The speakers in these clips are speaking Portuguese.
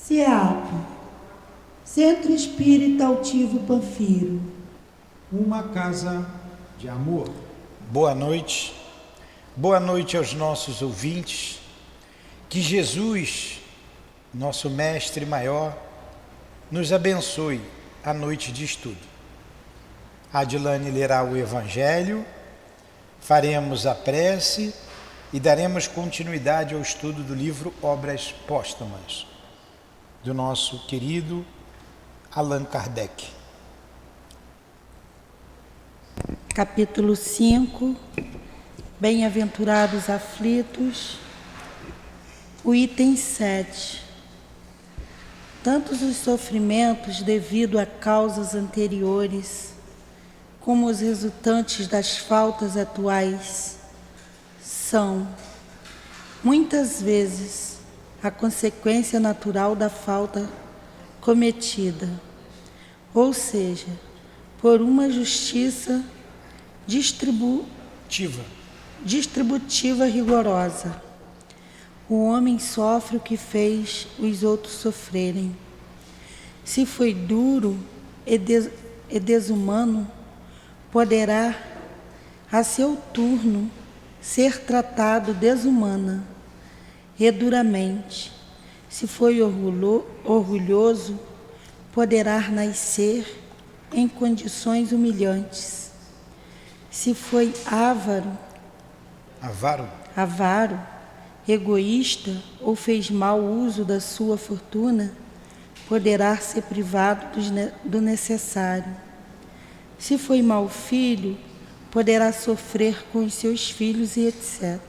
CEAP, Centro Espírita Altivo Panfiro. Uma casa de amor. Boa noite aos nossos ouvintes. Que Jesus, nosso Mestre Maior, nos abençoe a noite de estudo. A Adilane lerá o Evangelho, faremos a prece e daremos continuidade ao estudo do livro Obras Póstumas, do nosso querido Allan Kardec. Capítulo 5, Bem-aventurados aflitos, o item 7. Tantos os sofrimentos devido a causas anteriores, como os resultantes das faltas atuais, são, muitas vezes, a consequência natural da falta cometida, ou seja, por uma justiça distributiva rigorosa. O homem sofre o que fez os outros sofrerem. Se foi duro e desumano, poderá, a seu turno, ser tratado desumana e duramente. Se foi orgulhoso, poderá nascer em condições humilhantes. Se foi avaro, egoísta ou fez mau uso da sua fortuna, poderá ser privado do necessário. Se foi mau filho, poderá sofrer com os seus filhos e etc.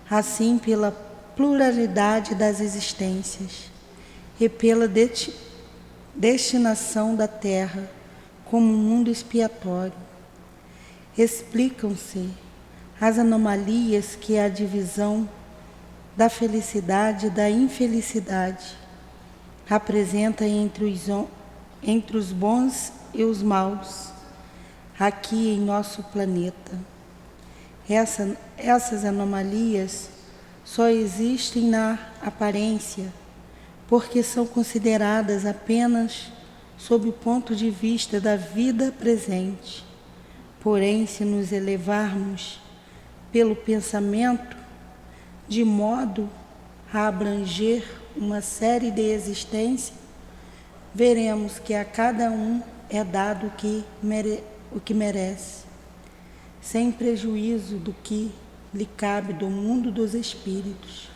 Assim, pela pluralidade das existências e pela destinação da terra como um mundo expiatório, explicam-se as anomalias que a divisão da felicidade e da infelicidade apresenta entre os bons e os maus aqui em nosso planeta. Essas anomalias só existem na aparência, porque são consideradas apenas sob o ponto de vista da vida presente. Porém, se nos elevarmos pelo pensamento, de modo a abranger uma série de existências, veremos que a cada um é dado o que merece, sem prejuízo do que lhe cabe do mundo dos espíritos,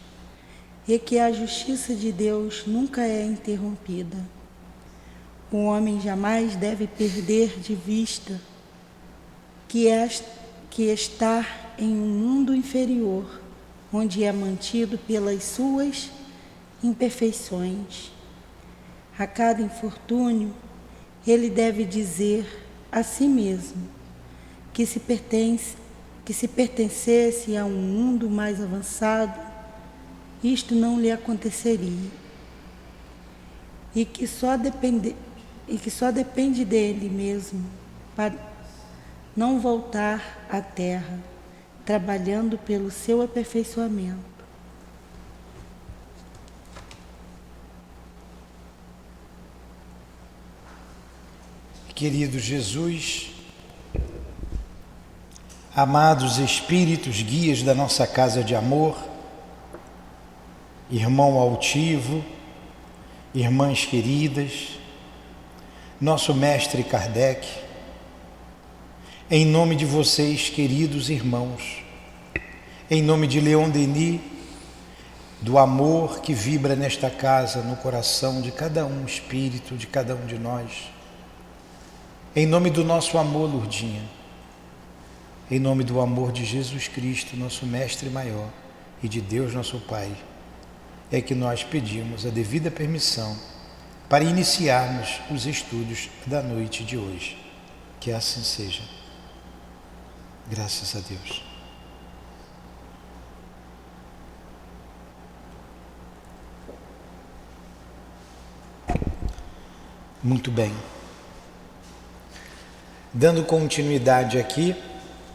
e que a justiça de Deus nunca é interrompida. O homem jamais deve perder de vista que está em um mundo inferior, onde é mantido pelas suas imperfeições. A cada infortúnio, ele deve dizer a si mesmo que se pertencesse a um mundo mais avançado, isto não lhe aconteceria, e que só depende dele mesmo para não voltar à terra, trabalhando pelo seu aperfeiçoamento. Querido Jesus, amados espíritos guias da nossa casa de amor, irmão altivo, irmãs queridas, nosso mestre Kardec, em nome de vocês, queridos irmãos, em nome de Leon Denis, do amor que vibra nesta casa, no coração de cada um espírito, de cada um de nós, em nome do nosso amor, Lourdinha, em nome do amor de Jesus Cristo, nosso Mestre Maior, e de Deus, nosso Pai, é que nós pedimos a devida permissão para iniciarmos os estudos da noite de hoje. Que assim seja. Graças a Deus. Muito bem. Dando continuidade aqui,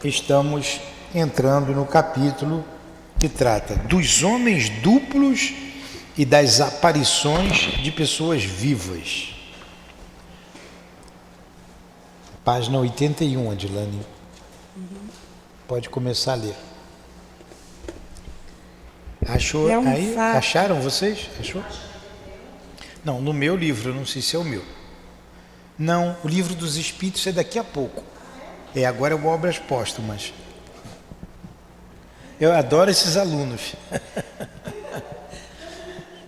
estamos entrando no capítulo que trata dos homens duplos e das aparições de pessoas vivas. Página 81, Adilane. Pode começar a ler. Achou aí? Fato. Acharam vocês? Achou? Não, no meu livro, eu não sei se é o meu. Não, o livro dos Espíritos é daqui a pouco. Agora é o Obras Póstumas. Eu adoro esses alunos.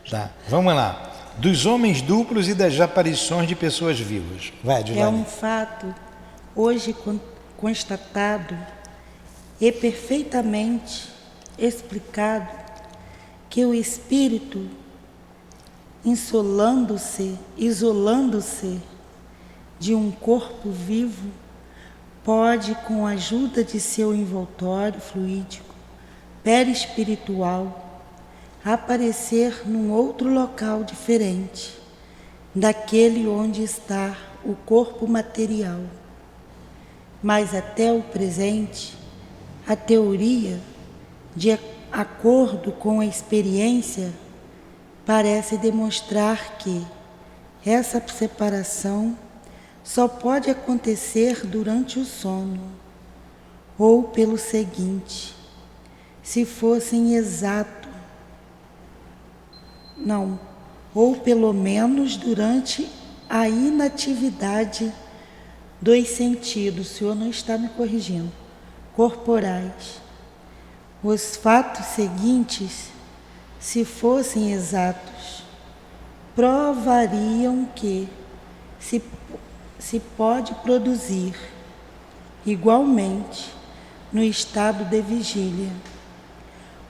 Tá, vamos lá. Dos homens duplos e das aparições de pessoas vivas. Vai, Adilane. É um fato hoje constatado e perfeitamente explicado que o espírito, isolando-se de um corpo vivo, pode, com a ajuda de seu envoltório fluídico perispiritual, aparecer num outro local diferente daquele onde está o corpo material. Mas até o presente, a teoria, de acordo com a experiência, parece demonstrar que essa separação só pode acontecer durante o sono, ou pelo seguinte, se fossem exato, não, ou pelo menos durante a inatividade dos sentidos, o senhor não está me corrigindo, corporais. Os fatos seguintes, se fossem exatos, provariam que se pode produzir igualmente no estado de vigília.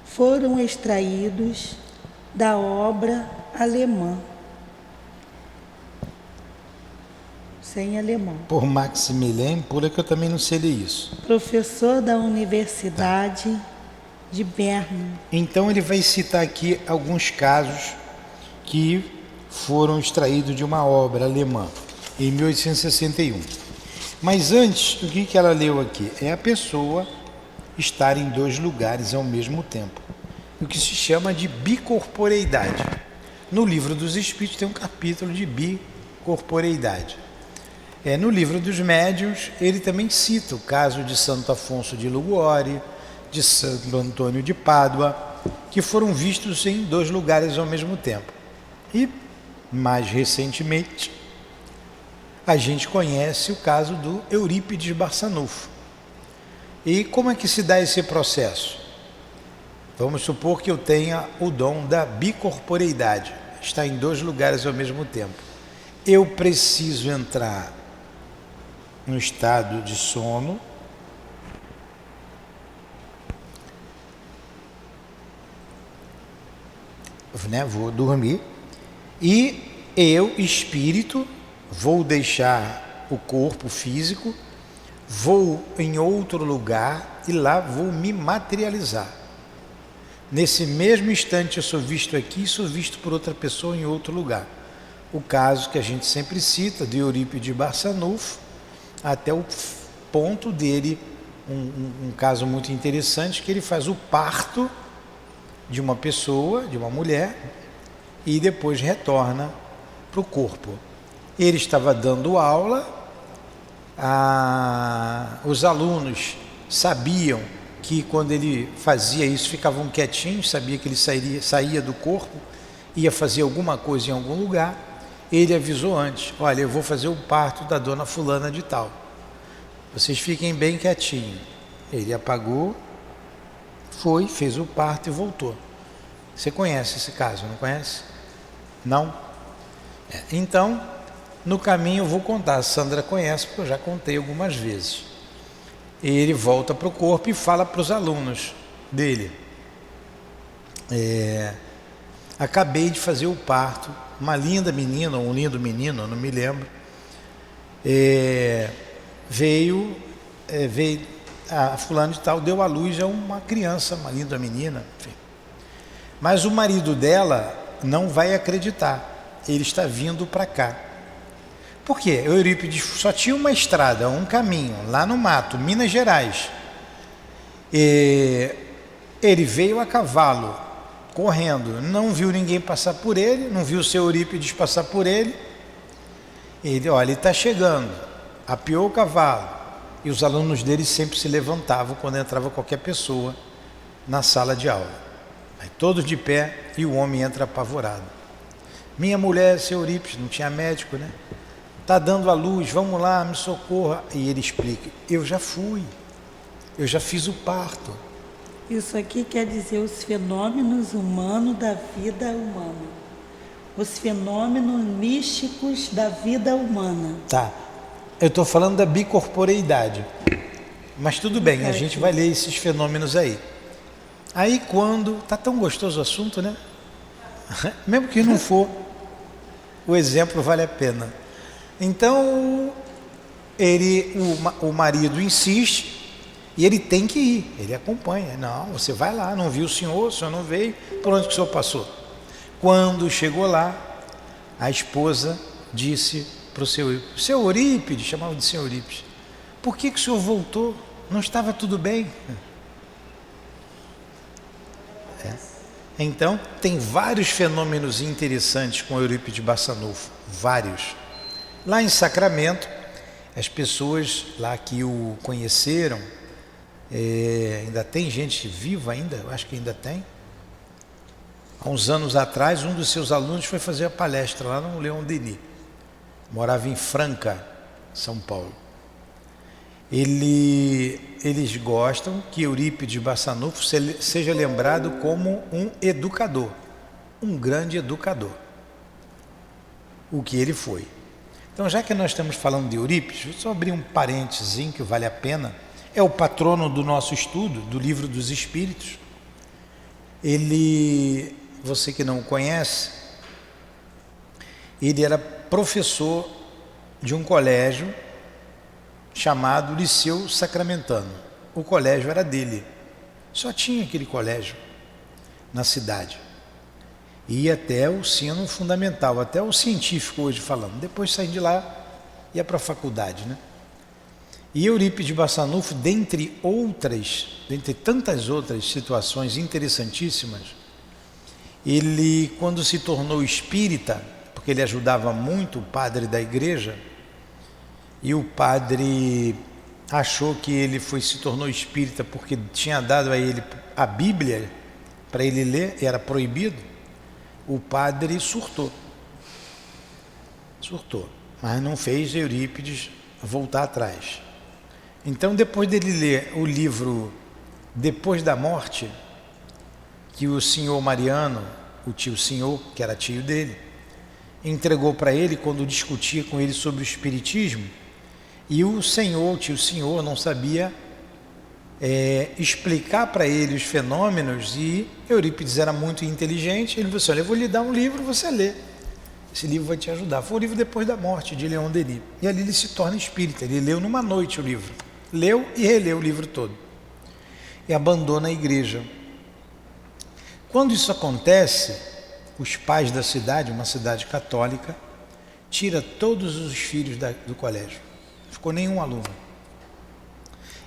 Foram extraídos da obra alemã, sem alemão. Por Maximilien, pula que eu também não sei ler isso. Professor da Universidade de Berna. Então ele vai citar aqui alguns casos que foram extraídos de uma obra alemã, em 1861. Mas antes, o que ela leu aqui? É a pessoa estar em dois lugares ao mesmo tempo, o que se chama de bicorporeidade. No Livro dos Espíritos tem um capítulo de bicorporeidade. No Livro dos Médiuns, ele também cita o caso de Santo Afonso de Liguori, de Santo Antônio de Pádua, que foram vistos em dois lugares ao mesmo tempo. E, mais recentemente, a gente conhece o caso do Eurípides Barçanufo. E como é que se dá esse processo? Vamos supor que eu tenha o dom da bicorporeidade, está em dois lugares ao mesmo tempo. Eu preciso entrar no estado de sono, vou dormir, e eu, espírito, vou deixar o corpo físico, vou em outro lugar e lá vou me materializar. Nesse mesmo instante eu sou visto aqui e sou visto por outra pessoa em outro lugar. O caso que a gente sempre cita de Eurípides Barçanufo, até o ponto dele, um caso muito interessante, que ele faz o parto de uma pessoa, de uma mulher, e depois retorna para o corpo. Ele estava dando aula, os alunos sabiam que quando ele fazia isso ficavam quietinhos, sabia que ele saía do corpo, ia fazer alguma coisa em algum lugar. Ele avisou antes: olha, eu vou fazer o parto da dona fulana de tal, vocês fiquem bem quietinhos. Ele apagou, foi, fez o parto e voltou. Você conhece esse caso, não conhece? Não? Então, no caminho eu vou contar, a Sandra conhece, porque eu já contei algumas vezes. Ele volta para o corpo e fala para os alunos dele: acabei de fazer o parto, uma linda menina, ou um lindo menino, eu não me lembro, veio a fulana de tal, deu à luz a uma criança, uma linda menina, enfim. Mas o marido dela não vai acreditar, ele está vindo para cá. Por quê? Eurípides só tinha uma estrada, um caminho, lá no mato, Minas Gerais. Ele veio a cavalo, correndo, não viu ninguém passar por ele, não viu o seu Eurípides passar por ele. Ele, olha, ele está chegando, apeou o cavalo, e os alunos dele sempre se levantavam quando entrava qualquer pessoa na sala de aula. Aí todos de pé e o homem entra apavorado. Minha mulher, seu Eurípides, não tinha médico, né? Está dando a luz, vamos lá, me socorra. E ele explica, eu já fui, eu já fiz o parto. Isso aqui quer dizer os fenômenos humanos da vida humana. Os fenômenos místicos da vida humana. Tá, eu estou falando da bicorporeidade. Mas tudo bem, a gente vai ler esses fenômenos aí. Aí quando... Tá tão gostoso o assunto, né? Mesmo que não for, o exemplo vale a pena. Então, o marido insiste e ele tem que ir, ele acompanha. Não, você vai lá, não viu o senhor não veio, por onde que o senhor passou? Quando chegou lá, a esposa disse para o seu Eurípides, chamava de seu Eurípides, por que o senhor voltou? Não estava tudo bem? Então, tem vários fenômenos interessantes com Eurípides Barçanufo, vários. Lá em Sacramento, as pessoas lá que o conheceram, ainda tem gente viva ainda, eu acho que ainda tem. Há uns anos atrás, um dos seus alunos foi fazer a palestra lá no Leon Denis. Morava em Franca, São Paulo. Eles gostam que Eurípides Barçanufo seja lembrado como um educador, um grande educador. O que ele foi. Então, já que nós estamos falando de Eurípides, vou só abrir um parênteses que vale a pena. É o patrono do nosso estudo, do Livro dos Espíritos. Ele, você que não o conhece, ele era professor de um colégio chamado Liceu Sacramentano. O colégio era dele. Só tinha aquele colégio na cidade. Ia até o ensino fundamental, até o científico hoje falando. Depois saí de lá, ia para a faculdade, né? E Eurípides Barçanufo, dentre tantas outras situações interessantíssimas, ele, quando se tornou espírita, porque ele ajudava muito o padre da igreja, e o padre achou que ele se tornou espírita porque tinha dado a ele a Bíblia para ele ler, e era proibido. O padre surtou, mas não fez Eurípides voltar atrás. Então, depois dele ler o livro Depois da Morte, que o senhor Mariano, o tio senhor, que era tio dele, entregou para ele quando discutia com ele sobre o espiritismo, e o tio senhor, não sabia explicar para ele os fenômenos, e Eurípides era muito inteligente. Ele falou assim, olha, eu vou lhe dar um livro, você lê. Esse livro vai te ajudar. Foi o livro Depois da Morte, de Leon Denis. E ali ele se torna espírita. Ele leu numa noite o livro. Leu e releu o livro todo. E abandona a igreja. Quando isso acontece, os pais da cidade, uma cidade católica, tira todos os filhos do colégio. Não ficou nenhum aluno.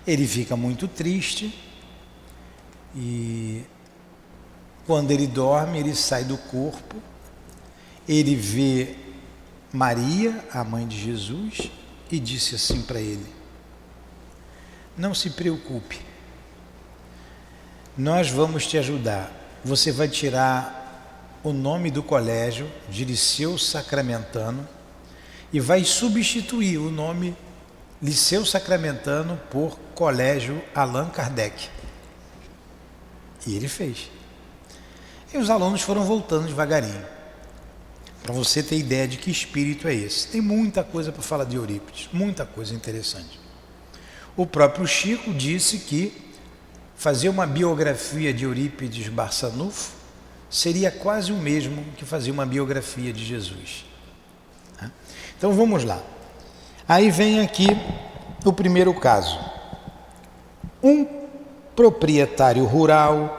Ele fica muito triste e quando ele dorme, ele sai do corpo, ele vê Maria, a mãe de Jesus, e disse assim para ele, não se preocupe, nós vamos te ajudar, você vai tirar o nome do colégio de Liceu Sacramentano e vai substituir o nome Liceu Sacramentano por Colégio Allan Kardec. E ele fez. E os alunos foram voltando devagarinho. Para você ter ideia de que espírito é esse. Tem muita coisa para falar de Eurípides, muita coisa interessante. O próprio Chico disse que fazer uma biografia de Eurípides Barçanufo seria quase o mesmo que fazer uma biografia de Jesus. Então vamos lá. Aí vem aqui o primeiro caso. Um proprietário rural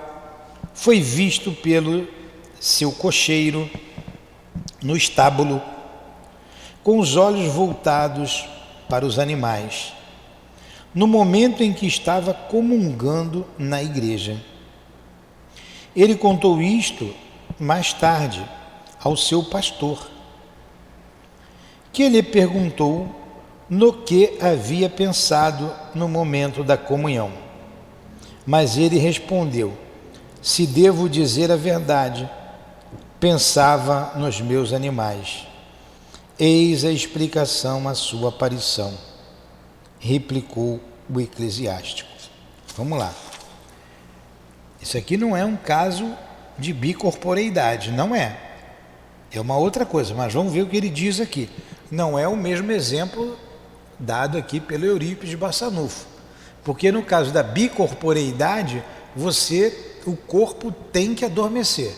foi visto pelo seu cocheiro no estábulo, com os olhos voltados para os animais, no momento em que estava comungando na igreja. Ele contou isto mais tarde ao seu pastor, que lhe perguntou no que havia pensado no momento da comunhão. Mas ele respondeu: se devo dizer a verdade, pensava nos meus animais. Eis a explicação à sua aparição, replicou o eclesiástico. Vamos lá. Isso aqui não é um caso de bicorporeidade, não é. É uma outra coisa, mas vamos ver o que ele diz aqui. Não é o mesmo exemplo dado aqui pelo Eurípides de Barçanufo. Porque no caso da bicorporeidade, o corpo tem que adormecer.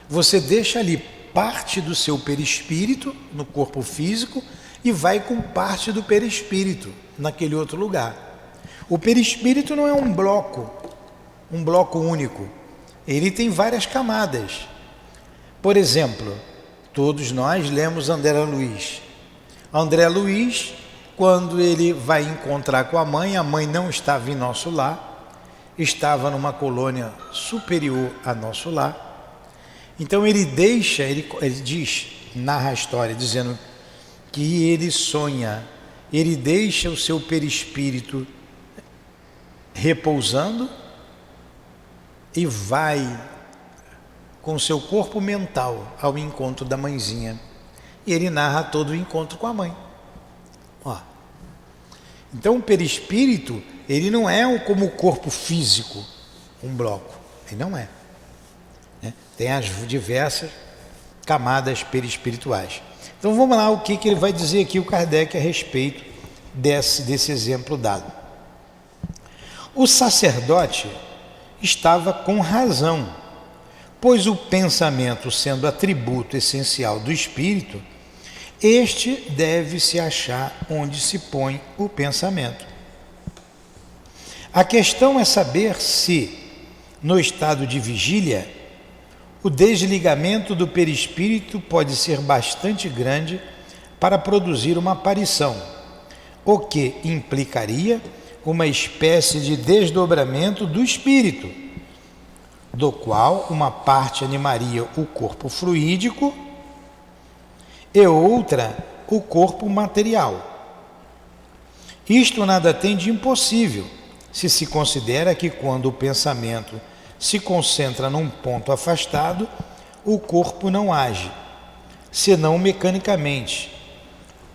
Você deixa ali parte do seu perispírito no corpo físico e vai com parte do perispírito naquele outro lugar. O perispírito não é um bloco único. Ele tem várias camadas. Por exemplo, todos nós lemos André Luiz. André Luiz, quando ele vai encontrar com a mãe não estava em nosso lar, estava numa colônia superior a nosso lar. Então ele narra a história dizendo que ele sonha, ele deixa o seu perispírito repousando e vai com o seu corpo mental ao encontro da mãezinha. E ele narra todo o encontro com a mãe. Então o perispírito, ele não é como o corpo físico, um bloco. Ele não é. Tem as diversas camadas perispirituais. Então vamos lá, o que ele vai dizer aqui o Kardec a respeito desse exemplo dado. O sacerdote estava com razão, pois o pensamento, sendo atributo essencial do espírito, este deve se achar onde se põe o pensamento. A questão é saber se, no estado de vigília, o desligamento do perispírito pode ser bastante grande para produzir uma aparição, o que implicaria uma espécie de desdobramento do espírito, do qual uma parte animaria o corpo fluídico e outra o corpo material. Isto nada tem de impossível, se se considera que quando o pensamento se concentra num ponto afastado, o corpo não age, senão mecanicamente,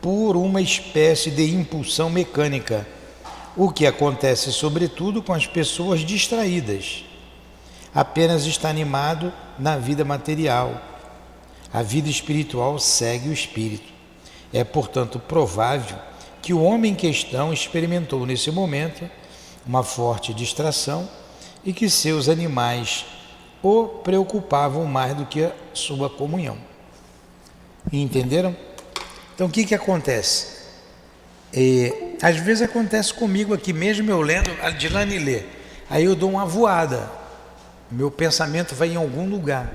por uma espécie de impulsão mecânica, o que acontece sobretudo com as pessoas distraídas. Apenas está animado na vida material. A vida espiritual segue o espírito. É, portanto, provável que o homem em questão experimentou nesse momento uma forte distração e que seus animais o preocupavam mais do que a sua comunhão. Entenderam? Então o que acontece? Às vezes acontece comigo aqui mesmo, eu lendo a Dilane lê, aí eu dou uma voada, meu pensamento vai em algum lugar,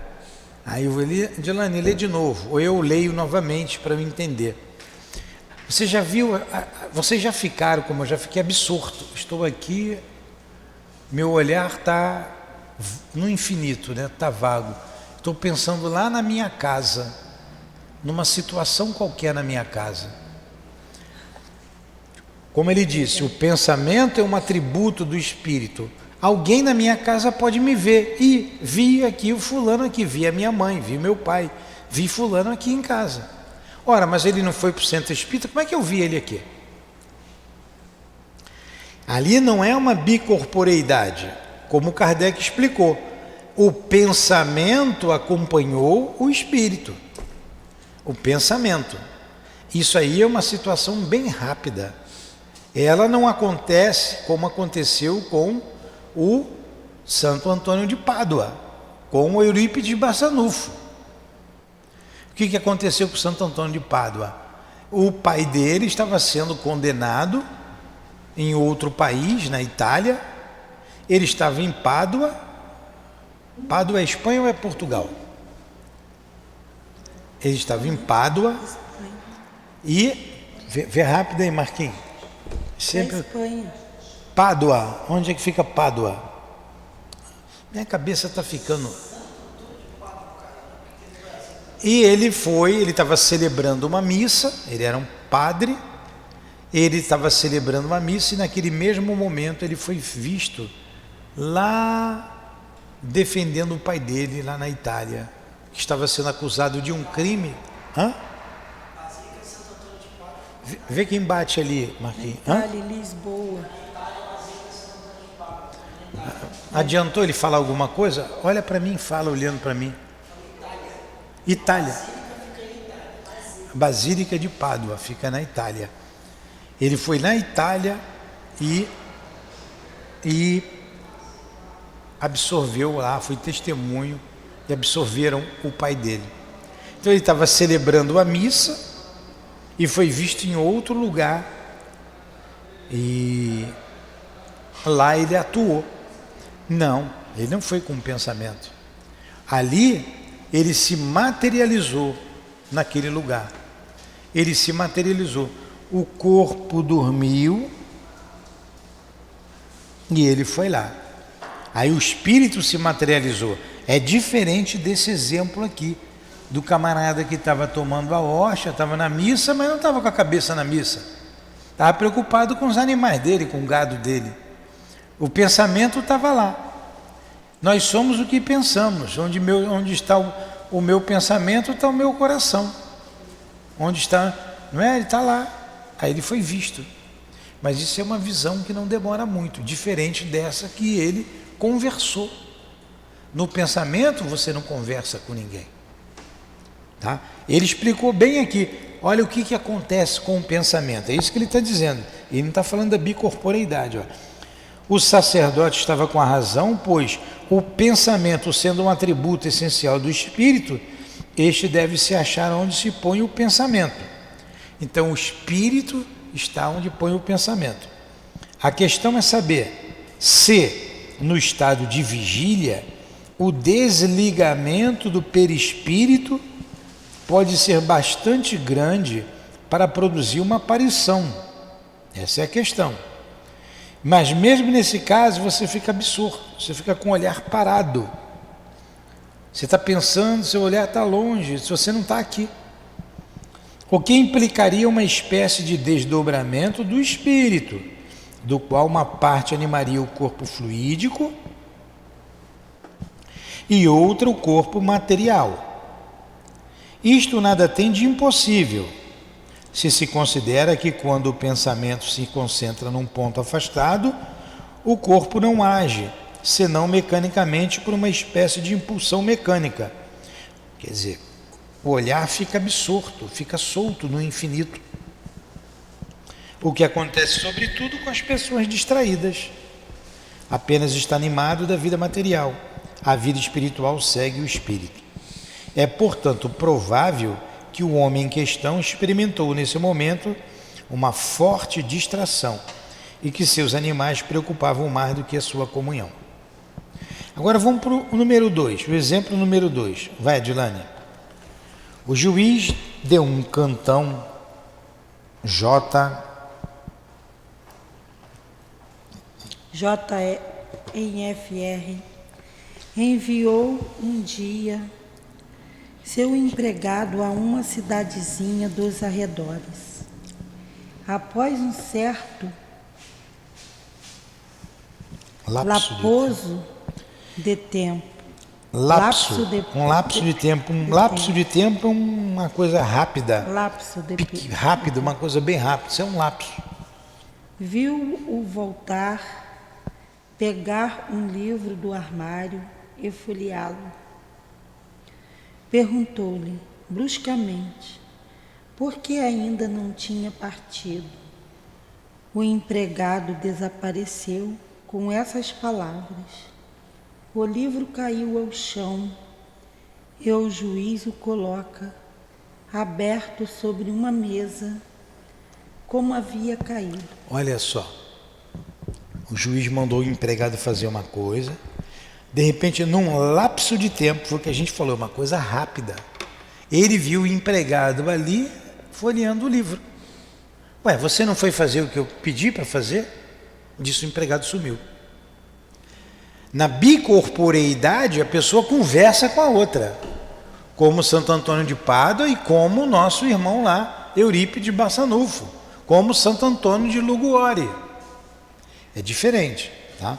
aí eu vou ler, Dilane lê de novo, ou eu leio novamente para eu entender. Você já viu, vocês já ficaram, como eu já fiquei absorto, estou aqui, meu olhar está no infinito, né? Está vago, estou pensando lá na minha casa, numa situação qualquer na minha casa. Como ele disse, o pensamento é um atributo do espírito. Alguém na minha casa pode me ver. E vi aqui o fulano aqui, vi a minha mãe, vi meu pai, vi fulano aqui em casa. Ora, mas ele não foi para o centro espírita, como é que eu vi ele aqui? Ali não é uma bicorporeidade, como Kardec explicou. O pensamento acompanhou o espírito. O pensamento. Isso aí é uma situação bem rápida. Ela não acontece como aconteceu com o Santo Antônio de Pádua, com o Eurípides de Barçanufo. O que aconteceu com o Santo Antônio de Pádua? O pai dele estava sendo condenado em outro país, na Itália. Ele estava em Pádua. Pádua é Espanha ou é Portugal? Ele estava em Pádua e... Vê rápido aí, Marquinhos. Sempre... Espanha. Pádua, onde é que fica Pádua? Minha cabeça está ficando... E ele estava celebrando uma missa, ele era um padre, ele estava celebrando uma missa e naquele mesmo momento ele foi visto lá defendendo o pai dele lá na Itália, que estava sendo acusado de um crime. Hã? Vê quem bate ali, Marquinhos. Itália, Lisboa. Adiantou ele falar alguma coisa? Olha para mim, fala olhando para mim. Itália. A Basílica de Pádua fica na Itália. Ele foi na Itália e absorveu lá, foi testemunho e absorveram o pai dele. Então ele estava celebrando a missa e foi visto em outro lugar e lá ele atuou. Não, ele não foi com um pensamento. Ali ele se materializou naquele lugar. Ele se materializou. O corpo dormiu e ele foi lá. Aí o espírito se materializou. É diferente desse exemplo aqui, do camarada que estava tomando a hóstia, estava na missa, mas não estava com a cabeça na missa. Estava preocupado com os animais dele, com o gado dele. O pensamento estava lá. Nós somos o que pensamos. Onde está o meu pensamento, está o meu coração. Onde está, não é? Ele está lá. Aí ele foi visto. Mas isso é uma visão que não demora muito, diferente dessa que ele conversou. No pensamento você não conversa com ninguém. Tá? Ele explicou bem aqui. Olha o que acontece com o pensamento. É isso que ele está dizendo. Ele não está falando da bicorporeidade. Ó. O sacerdote estava com a razão, pois o pensamento, sendo um atributo essencial do espírito, este deve se achar onde se põe o pensamento. Então o espírito está onde põe o pensamento. A questão é saber se, no estado de vigília, o desligamento do perispírito pode ser bastante grande para produzir uma aparição. Essa é a questão. Mas mesmo nesse caso você fica absorto, você fica com o olhar parado. Você está pensando, seu olhar está longe, se você não está aqui. O que implicaria uma espécie de desdobramento do espírito, do qual uma parte animaria o corpo fluídico e outra o corpo material. Isto nada tem de impossível, se considera que quando o pensamento se concentra num ponto afastado, o corpo não age, senão mecanicamente por uma espécie de impulsão mecânica. Quer dizer, o olhar fica absorto, fica solto no infinito. O que acontece sobretudo com as pessoas distraídas. Apenas está animado da vida material. A vida espiritual segue o espírito. É, portanto, provável que o homem em questão experimentou nesse momento uma forte distração e que seus animais preocupavam mais do que a sua comunhão. Agora vamos para o número 2, o exemplo número 2. Vai, Adilane. O juiz deu um cantão JNFR enviou um dia seu empregado a uma cidadezinha dos arredores. Após um certo lapso de tempo. Um lapso de tempo é uma coisa rápida. Rápido, uma coisa bem rápida. Isso é um lapso. Viu-o voltar, pegar um livro do armário e folheá-lo. Perguntou-lhe bruscamente por que ainda não tinha partido. O empregado desapareceu com essas palavras. O livro caiu ao chão e o juiz o coloca aberto sobre uma mesa, como havia caído. Olha só, o juiz mandou o empregado fazer uma coisa, de repente, num lapso de tempo, foi o que a gente falou, uma coisa rápida, ele viu o empregado ali folheando o livro. Ué, você não foi fazer o que eu pedi para fazer? Disse o empregado, sumiu. Na bicorporeidade, a pessoa conversa com a outra, como Santo Antônio de Pádua e como o nosso irmão lá, Eurípides Bassanufo, como Santo Antônio de Liguori. É diferente, tá?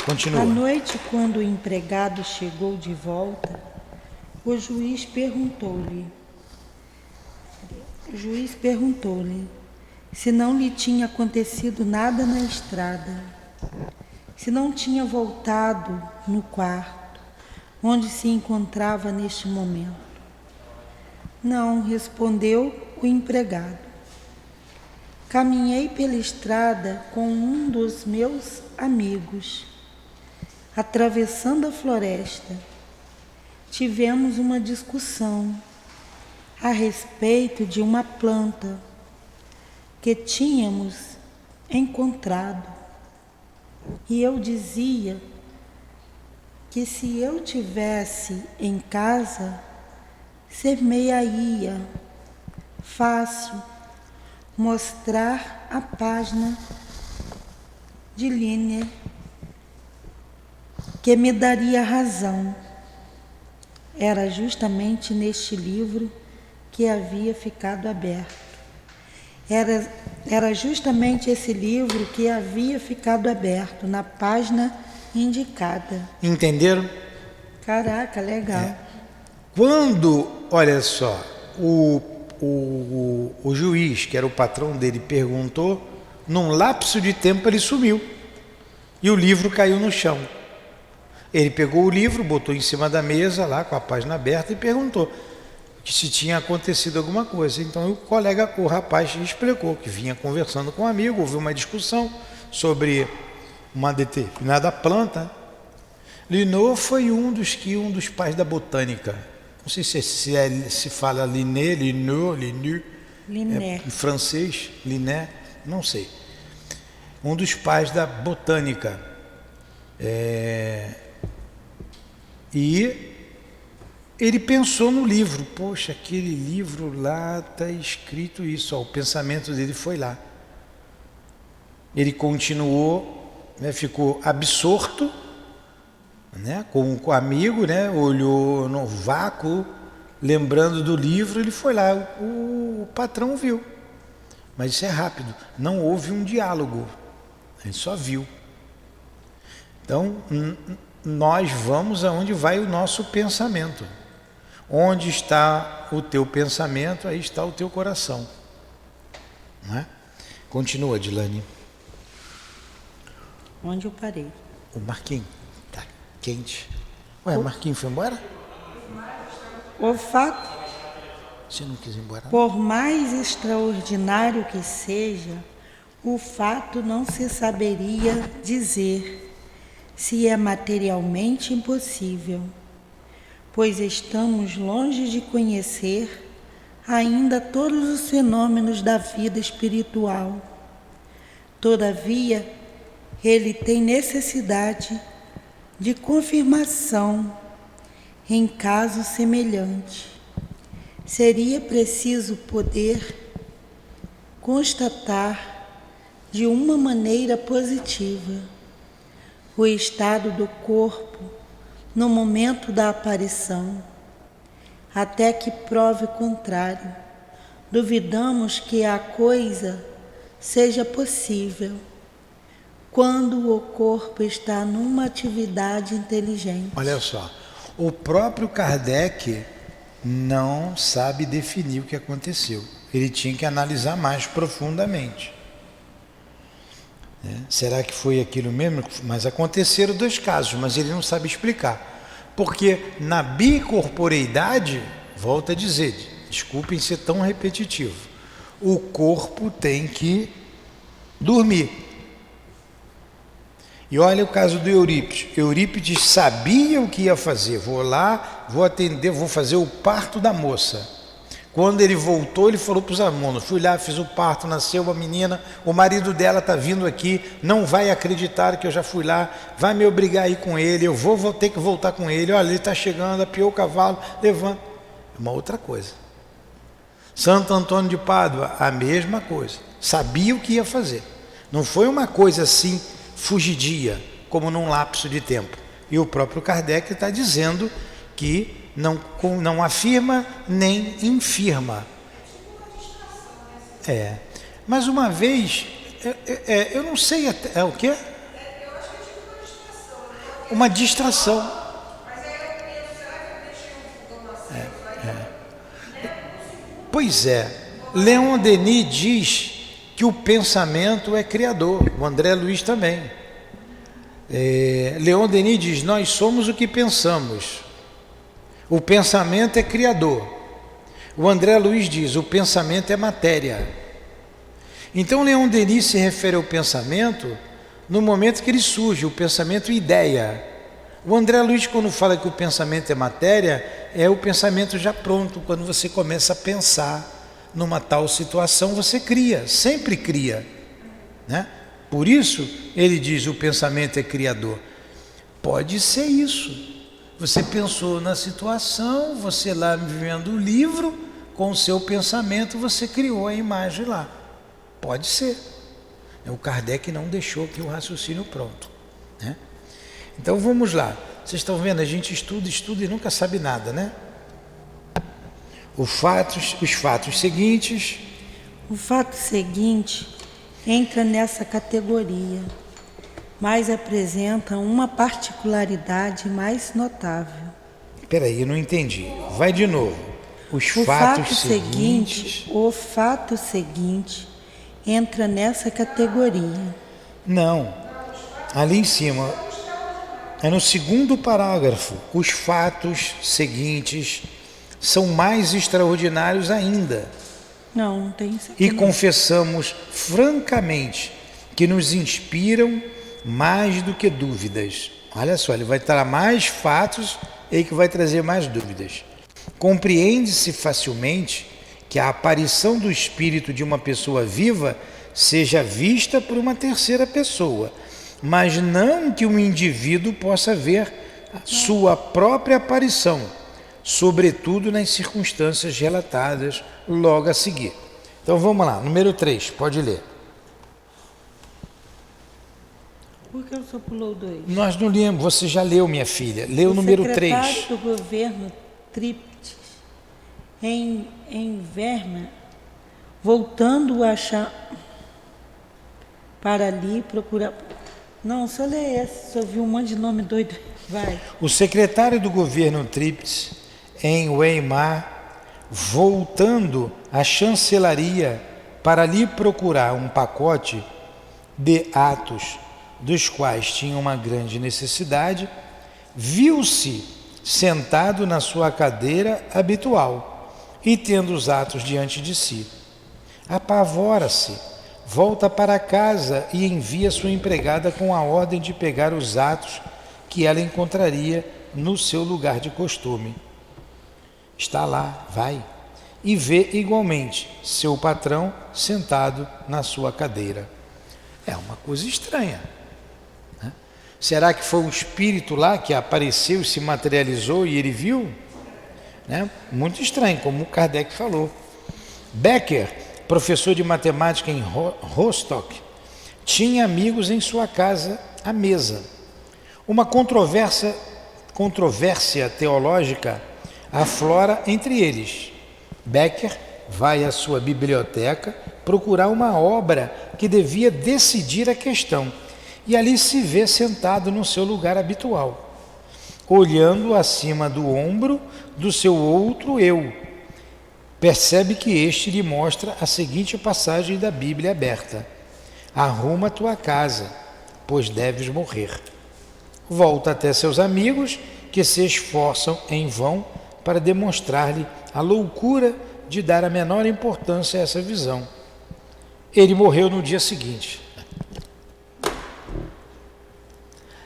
Continua. À noite, quando o empregado chegou de volta, o juiz perguntou-lhe se não lhe tinha acontecido nada na estrada, se não tinha voltado no quarto onde se encontrava neste momento. Não, respondeu o empregado. Caminhei pela estrada com um dos meus amigos. Atravessando a floresta, tivemos uma discussão a respeito de uma planta que tínhamos encontrado. E eu dizia que se eu tivesse em casa, semearia fácil mostrar a página de Linné que me daria razão. Era justamente neste livro que havia ficado aberto. Era justamente esse livro que havia ficado aberto, na página indicada. Entenderam? Caraca, legal. Quando, olha só, o juiz, que era o patrão dele, perguntou, num lapso de tempo ele sumiu. E o livro caiu no chão. Ele pegou o livro, botou em cima da mesa, lá com a página aberta, e perguntou se tinha acontecido alguma coisa. Então o rapaz explicou que vinha conversando com um amigo, houve uma discussão sobre uma determinada planta. Linné foi um dos pais da botânica. Não sei se fala Linné, Linné. Em francês, Linné, não sei. Um dos pais da botânica. E ele pensou no livro. Poxa, aquele livro lá está escrito isso. Ó, o pensamento dele foi lá. Ele continuou, né, ficou absorto, né, com o amigo, né, olhou no vácuo, lembrando do livro, ele foi lá. O patrão viu. Mas isso é rápido. Não houve um diálogo. Ele só viu. Então, nós vamos aonde vai o nosso pensamento. Onde está o teu pensamento, aí está o teu coração. Não é? Continua, Dilane. Onde eu parei? O Marquinhos está quente. Ué, o Marquinhos foi embora? O fato, Você não quis ir embora? por mais extraordinário que seja, o fato não se saberia dizer se é materialmente impossível, pois estamos longe de conhecer ainda todos os fenômenos da vida espiritual. Todavia, ele tem necessidade de confirmação em caso semelhante. Seria preciso poder constatar de uma maneira positiva o estado do corpo no momento da aparição, até que prove o contrário. Duvidamos que a coisa seja possível quando o corpo está numa atividade inteligente. Olha só, o próprio Kardec não sabe definir o que aconteceu. Ele tinha que analisar mais profundamente. Será que foi aquilo mesmo? Mas aconteceram 2 casos, mas ele não sabe explicar. Porque na bicorporeidade, volto a dizer, desculpem ser tão repetitivo, o corpo tem que dormir. E olha o caso do Eurípides. Eurípides sabia o que ia fazer. Vou lá, vou atender, vou fazer o parto da moça. Quando ele voltou, ele falou para os alunos: fui lá, fiz o parto, nasceu uma menina, o marido dela está vindo aqui, não vai acreditar que eu já fui lá, vai me obrigar a ir com ele, eu vou ter que voltar com ele, olha, ele está chegando, apiou o cavalo, levanta. É uma outra coisa. Santo Antônio de Pádua, a mesma coisa. Sabia o que ia fazer. Não foi uma coisa assim, fugidia, como num lapso de tempo. E o próprio Kardec está dizendo que não afirma nem infirma. Mas uma vez, eu não sei até, o quê? Uma distração. Pois é, Leon Denis diz que o pensamento é criador, o André Luiz também. Leon Denis diz: nós somos o que pensamos, o pensamento é criador. O André Luiz diz: o pensamento é matéria. Então Leon Denis se refere ao pensamento no momento que ele surge, o pensamento ideia. O André Luiz, quando fala que o pensamento é matéria, é o pensamento já pronto. Quando você começa a pensar numa tal situação, você cria, sempre cria, né? Por isso ele diz: o pensamento é criador. Pode ser isso. Você pensou na situação, você lá vivendo o livro, com o seu pensamento você criou a imagem lá. Pode ser. O Kardec não deixou aqui o raciocínio pronto, né? Então vamos lá. Vocês estão vendo, a gente estuda e nunca sabe nada, né? Os fatos seguintes. O fato seguinte entra nessa categoria, mas apresenta uma particularidade mais notável. Espera aí, eu não entendi. Vai de novo. O fato seguinte entra nessa categoria. Não, ali em cima, é no segundo parágrafo. Os fatos seguintes são mais extraordinários ainda. Não tem isso aqui. E confessamos francamente que nos inspiram mais do que dúvidas. Olha só, ele vai trazer mais fatos e que vai trazer mais dúvidas. Compreende-se facilmente que a aparição do espírito de uma pessoa viva seja vista por uma terceira pessoa, mas não que um indivíduo possa ver a sua própria aparição, sobretudo nas circunstâncias relatadas logo a seguir. Então vamos lá, número 3, pode ler. Por que o senhor pulou 2? Nós não lemos, você já leu, minha filha. Leu o número 3. O secretário do governo Tríptis, em Verma, voltando a achar para ali procurar... Não, só lê esse, só viu um monte de nome doido. Vai. O secretário do governo Tríptis, em Weimar, voltando à chancelaria para ali procurar um pacote de atos dos quais tinha uma grande necessidade, viu-se sentado na sua cadeira habitual e tendo os atos diante de si. Apavora-se, volta para casa e envia sua empregada com a ordem de pegar os atos que ela encontraria no seu lugar de costume. Está lá, vai, e vê igualmente seu patrão sentado na sua cadeira. É uma coisa estranha, né? Será que foi um espírito lá que apareceu e se materializou e ele viu? Né? Muito estranho, como o Kardec falou. Becker, professor de matemática em Rostock, tinha amigos em sua casa à mesa. Uma controvérsia teológica aflora entre eles. Becker vai à sua biblioteca procurar uma obra que devia decidir a questão e ali se vê sentado no seu lugar habitual, olhando acima do ombro do seu outro eu. Percebe que este lhe mostra a seguinte passagem da Bíblia aberta: arruma tua casa, pois deves morrer. Volta até seus amigos, que se esforçam em vão para demonstrar-lhe a loucura de dar a menor importância a essa visão. Ele morreu no dia seguinte.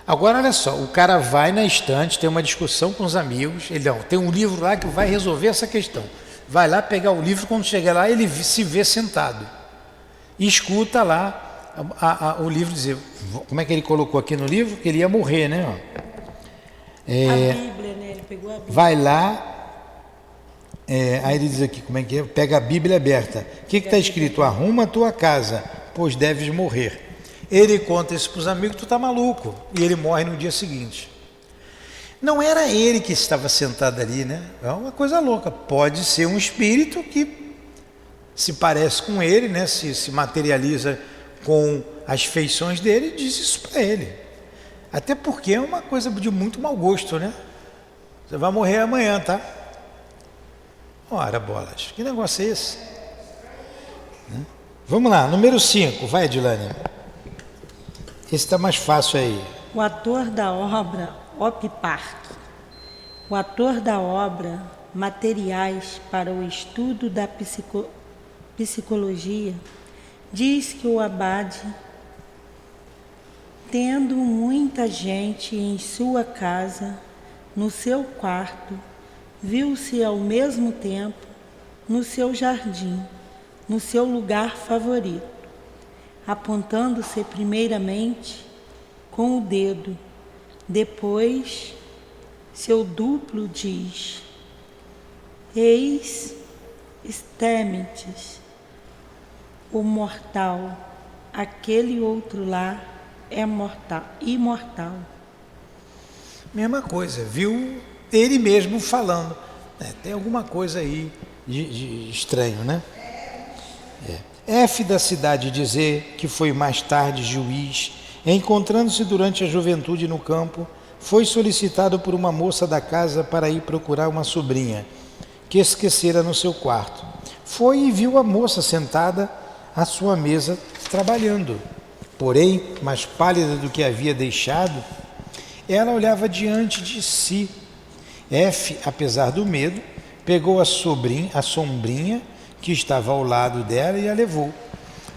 Agora olha só, o cara vai na estante, tem uma discussão com os amigos, ele não, tem um livro lá que vai resolver essa questão. Vai lá pegar o livro, quando chega lá ele se vê sentado. E escuta lá o livro dizer, como é que ele colocou aqui no livro? Que ele ia morrer, né? A Bíblia, né? Ele pegou a Bíblia. Vai lá, aí ele diz aqui, como é que é? Pega a Bíblia aberta. O que está escrito? Arruma a tua casa, pois deves morrer. Ele conta isso para os amigos, tu tá maluco. E ele morre no dia seguinte. Não era ele que estava sentado ali, né? É uma coisa louca. Pode ser um espírito que se parece com ele, né? Se materializa com as feições dele e diz isso para ele. Até porque é uma coisa de muito mau gosto, né? Você vai morrer amanhã, tá? Ora, bolas, que negócio é esse? Vamos lá, número 5, vai, Edilane. Esse está mais fácil aí. O ator da obra Op Park. O ator da obra Materiais para o Estudo da Psicologia diz que o abade, tendo muita gente em sua casa, no seu quarto, viu-se ao mesmo tempo no seu jardim, no seu lugar favorito, apontando-se primeiramente com o dedo, depois seu duplo diz: eis Stemmentes, o mortal, aquele outro lá é mortal, imortal. Mesma coisa, viu ele mesmo falando. Tem alguma coisa aí de estranho, né? F da cidade dizer que foi mais tarde juiz, encontrando-se durante a juventude no campo, foi solicitado por uma moça da casa para ir procurar uma sobrinha, que esquecera no seu quarto. Foi e viu a moça sentada à sua mesa, trabalhando. Porém, mais pálida do que havia deixado, ela olhava diante de si. F, apesar do medo, pegou a sombrinha que estava ao lado dela e a levou.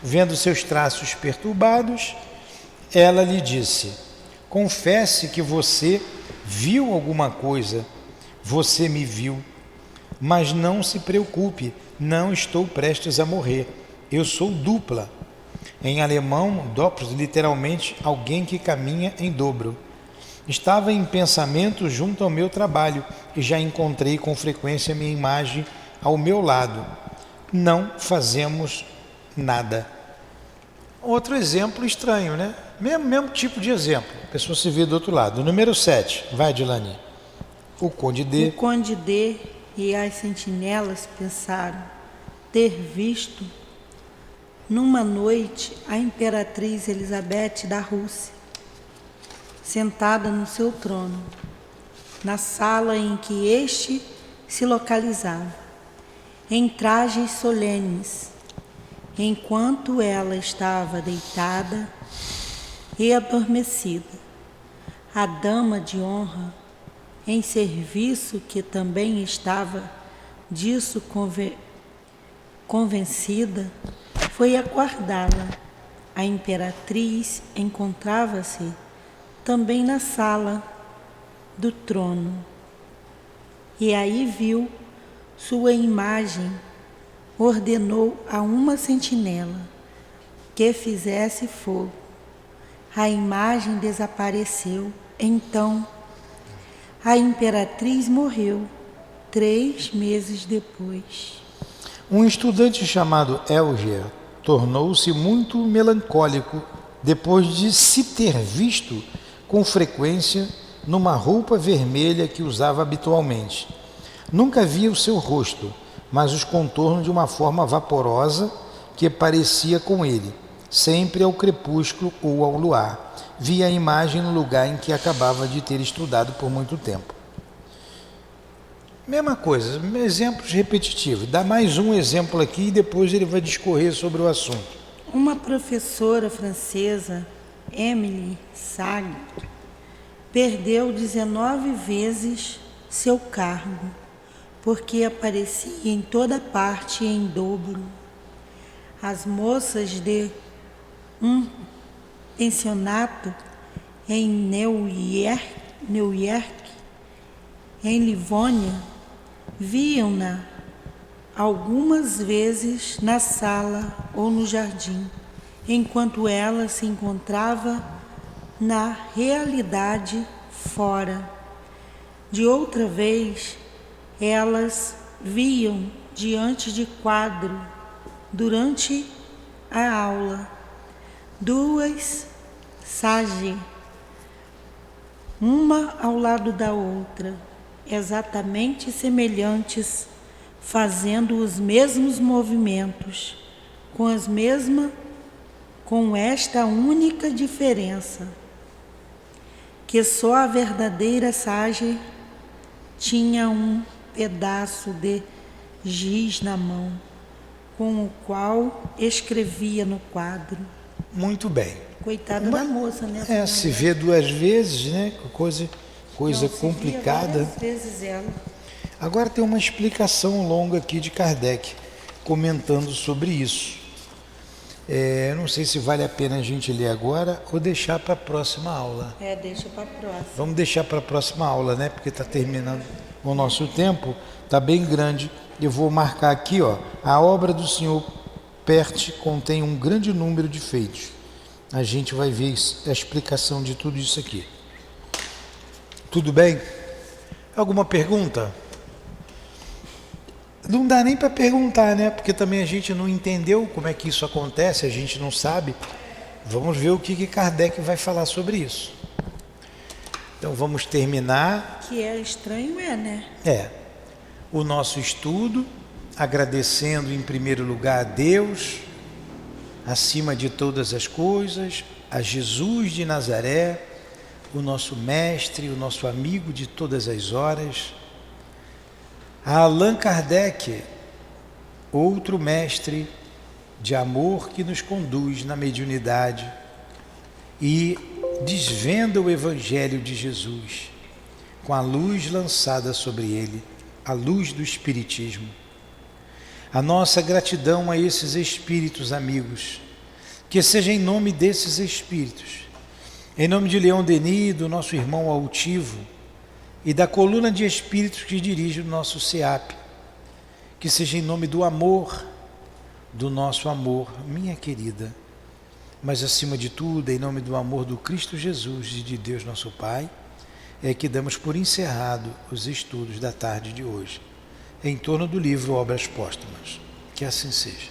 Vendo seus traços perturbados, ela lhe disse: confesse que você viu alguma coisa. Você me viu. Mas não se preocupe, não estou prestes a morrer. Eu sou dupla. Em alemão, Doppler, literalmente, alguém que caminha em dobro. Estava em pensamento junto ao meu trabalho e já encontrei com frequência minha imagem ao meu lado. Não fazemos nada. Outro exemplo estranho, né? Mesmo tipo de exemplo. A pessoa se vê do outro lado. Número 7. Vai, Dilane. O Conde D. O Conde D e as sentinelas pensaram ter visto numa noite a Imperatriz Elizabeth da Rússia, sentada no seu trono, na sala em que este se localizava, em trajes solenes, enquanto ela estava deitada e adormecida. A dama de honra, em serviço, que também estava disso convencida, foi acordá-la. A imperatriz encontrava-se também na sala do trono, e aí viu sua imagem. Ordenou a uma sentinela que fizesse fogo. A imagem desapareceu. Então, a imperatriz morreu 3 meses depois. Um estudante chamado Elger tornou-se muito melancólico depois de se ter visto com frequência numa roupa vermelha que usava habitualmente. Nunca via o seu rosto, mas os contornos de uma forma vaporosa que parecia com ele, sempre ao crepúsculo ou ao luar. Via a imagem no lugar em que acabava de ter estudado por muito tempo. Mesma coisa, exemplos repetitivos. Dá mais um exemplo aqui e depois ele vai discorrer sobre o assunto. Uma professora francesa, Emily Sag, perdeu 19 vezes seu cargo, porque aparecia em toda parte em dobro. As moças de um pensionato em New York, em Livônia, viam-na algumas vezes na sala ou no jardim, enquanto ela se encontrava na realidade fora. De outra vez, elas viam diante de quadro durante a aula. duas sages, uma ao lado da outra, exatamente semelhantes, fazendo os mesmos movimentos, com esta única diferença, que só a verdadeira sage tinha um pedaço de giz na mão, com o qual escrevia no quadro. Muito bem. Coitada da moça, né? Se vê duas vezes, né? Coisa Não, complicada. Se via várias vezes ela. Agora tem uma explicação longa aqui de Kardec, comentando sobre isso. Não sei se vale a pena a gente ler agora ou deixar para a próxima aula. Deixa para a próxima. Vamos deixar para a próxima aula, né? Porque está terminando o nosso tempo, está bem grande. Eu vou marcar aqui, ó, a obra do Sr. Perthes contém um grande número de feitos. A gente vai ver a explicação de tudo isso aqui. Tudo bem? Alguma pergunta? Não dá nem para perguntar, né? Porque também a gente não entendeu como é que isso acontece, a gente não sabe. Vamos ver o que Kardec vai falar sobre isso. Então vamos terminar. Que é estranho, né? O nosso estudo, agradecendo em primeiro lugar a Deus, acima de todas as coisas, a Jesus de Nazaré, o nosso mestre, o nosso amigo de todas as horas, a Allan Kardec, outro mestre de amor que nos conduz na mediunidade e desvenda o Evangelho de Jesus com a luz lançada sobre ele, a luz do Espiritismo. A nossa gratidão a esses espíritos amigos, que seja em nome desses espíritos, em nome de Leon Denis, do nosso irmão altivo, e da coluna de espíritos que dirige o nosso SEAP, que seja em nome do amor, do nosso amor, minha querida, mas acima de tudo, em nome do amor do Cristo Jesus e de Deus nosso Pai, é que damos por encerrado os estudos da tarde de hoje, em torno do livro Obras Póstumas. Que assim seja.